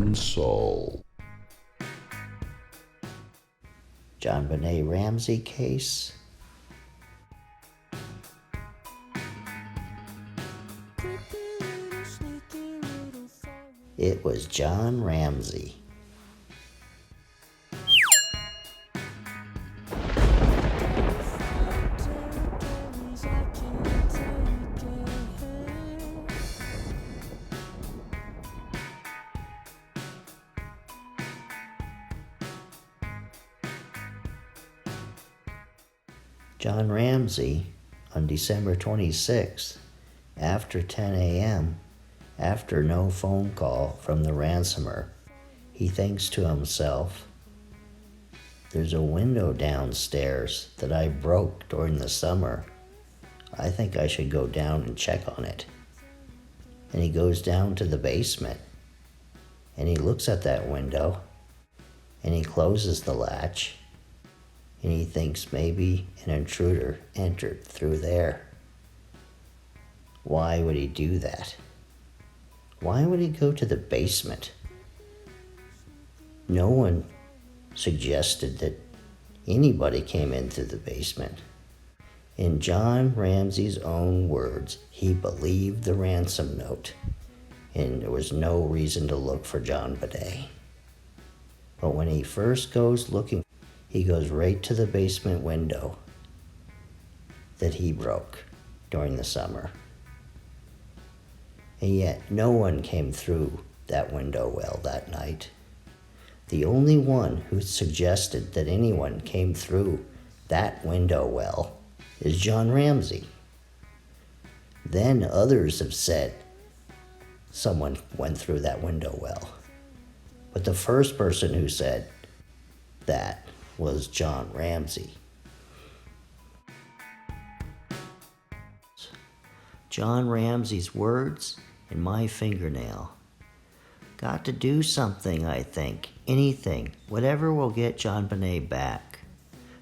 Unsolved. JonBenet Ramsey case. It was John Ramsey. John Ramsey, on December 26th, after 10 a.m., after no phone call from the ransomer, he thinks to himself, "There's a window downstairs that I broke during the summer. I think I should go down and check on it." And he goes down to the basement, and he looks at that window, and he closes the latch, and he thinks maybe an intruder entered through there. Why would he do that? Why would he go to the basement? No one suggested that anybody came in through the basement. In John Ramsey's own words, he believed the ransom note, and there was no reason to look for JonBenet. But when he first goes looking, he goes right to the basement window that he broke during the summer. And yet no one came through that window well that night. The only one who suggested that anyone came through that window well is John Ramsey. Then others have said someone went through that window well. But the first person who said that was John Ramsey. John Ramsey's words and my fingernail. Got to do something, I think. Anything. Whatever will get JonBenet back.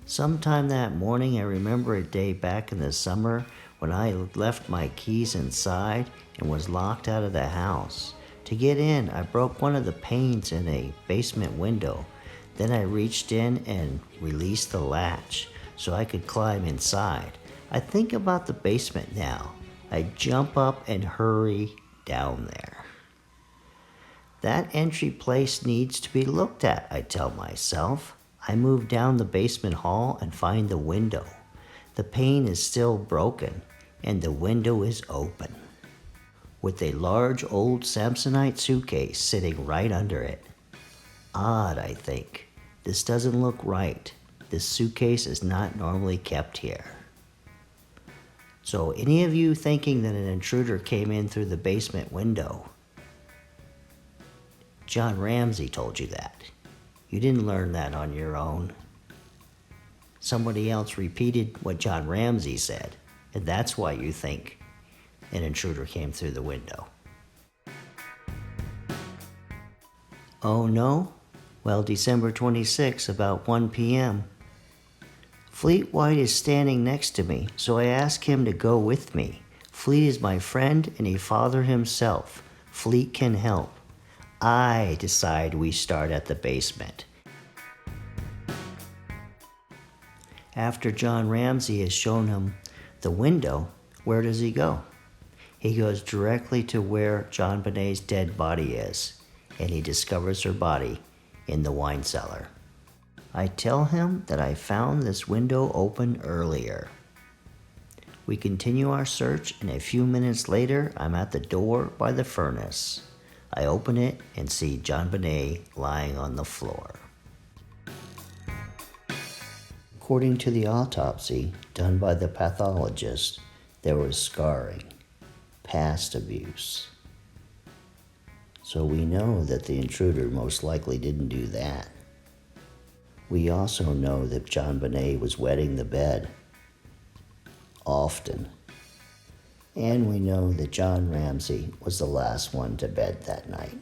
Sometime that morning, I remember a day back in the summer when I left my keys inside and was locked out of the house. To get in, I broke one of the panes in a basement window. Then I reached in and released the latch so I could climb inside. I think about the basement now. I jump up and hurry down there. That entry place needs to be looked at, I tell myself. I move down the basement hall and find the window. The pane is still broken and the window is open, with a large old Samsonite suitcase sitting right under it. Odd, I think. This doesn't look right. This suitcase is not normally kept here. So any of you thinking that an intruder came in through the basement window, John Ramsey told you that. You didn't learn that on your own. Somebody else repeated what John Ramsey said, and that's why you think an intruder came through the window. Oh no? Well, December 26, about 1 p.m. Fleet White is standing next to me, so I ask him to go with me. Fleet is my friend and a father himself. Fleet can help. I decide we start at the basement. After John Ramsey has shown him the window, where does he go? He goes directly to where JonBenet's dead body is, and he discovers her body in the wine cellar. I tell him that I found this window open earlier. We continue our search, and a few minutes later, I'm at the door by the furnace. I open it and see JonBenet lying on the floor. According to the autopsy done by the pathologist, there was scarring, past abuse. So we know that the intruder most likely didn't do that. We also know that JonBenet was wetting the bed often. And we know that John Ramsey was the last one to bed that night.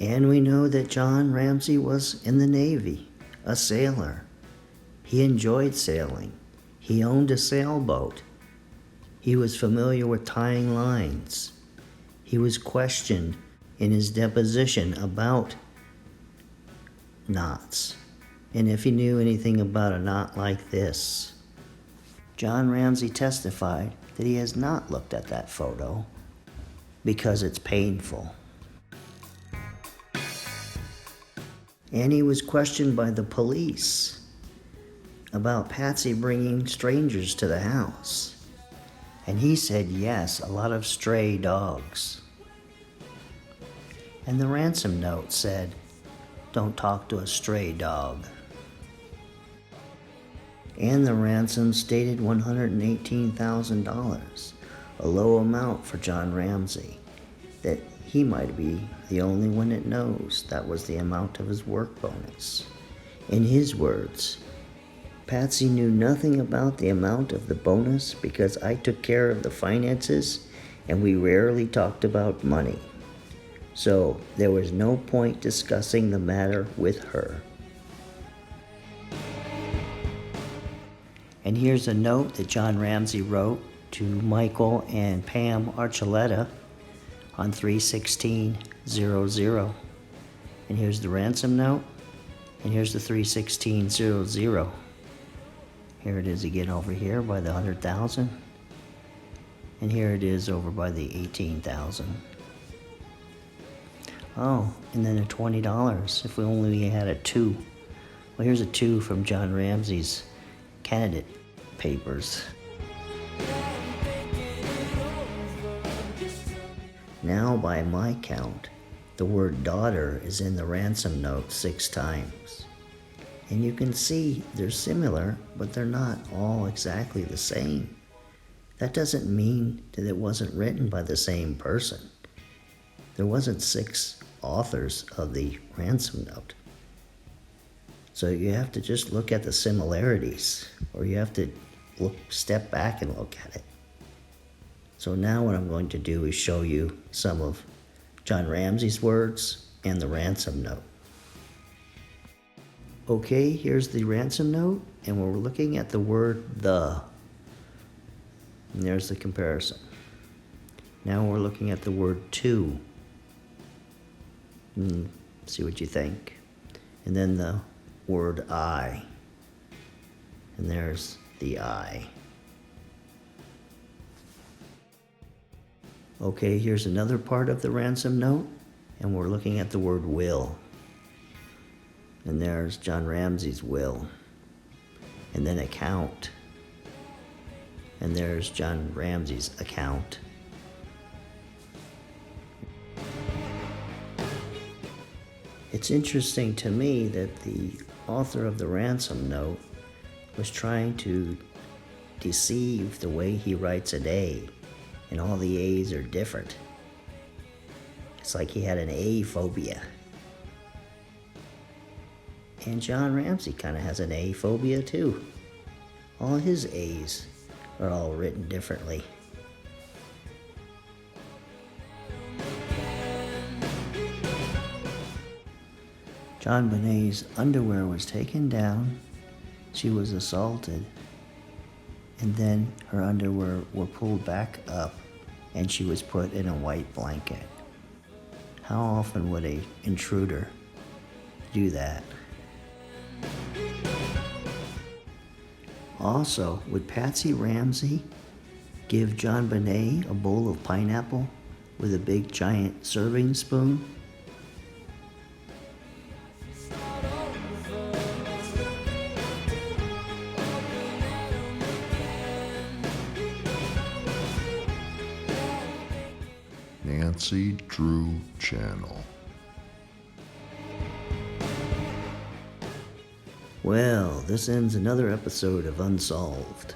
And we know that John Ramsey was in the Navy, a sailor. He enjoyed sailing. He owned a sailboat. He was familiar with tying lines. He was questioned in his deposition about knots, and if he knew anything about a knot like this. John Ramsey testified that he has not looked at that photo because it's painful. And he was questioned by the police about Patsy bringing strangers to the house. And he said yes, a lot of stray dogs. And the ransom note said, "Don't talk to a stray dog." And the ransom stated $118,000, a low amount for John Ramsey, that he might be the only one that knows that was the amount of his work bonus. In his words, "Patsy knew nothing about the amount of the bonus because I took care of the finances and we rarely talked about money. So there was no point discussing the matter with her." And here's a note that John Ramsey wrote to Michael and Pam Archuleta on 3/16/00. And here's the ransom note, and here's the 3/16/00. Here it is again over here by the 100,000, and here it is over by the 18,000. Oh, and then a $20 if we only had a 2. Well, here's a 2 from John Ramsey's candidate papers. Now, by my count, the word daughter is in the ransom note 6 times. And you can see they're similar, but they're not all exactly the same. That doesn't mean that it wasn't written by the same person. There wasn't 6 authors of the ransom note. So you have to just look at the similarities, or you have to step back and look at it. So now what I'm going to do is show you some of John Ramsey's words and the ransom note. Okay, here's the ransom note, and we're looking at the word "the." And there's the comparison. Now we're looking at the word "to." See what you think. And then the word "I." And there's the "I." Okay, here's another part of the ransom note, and we're looking at the word "will." And there's John Ramsey's will. And then "account." And there's John Ramsey's account. It's interesting to me that the author of the ransom note was trying to deceive the way he writes an A, and all the A's are different. It's like he had an A phobia. And John Ramsey kind of has an A phobia too. All his A's are all written differently. JonBenet's underwear was taken down, she was assaulted, and then her underwear were pulled back up and she was put in a white blanket. How often would an intruder do that? Also, would Patsy Ramsey give JonBenet a bowl of pineapple with a big giant serving spoon? Nancy Drew Channel. Well, this ends another episode of Unsolved.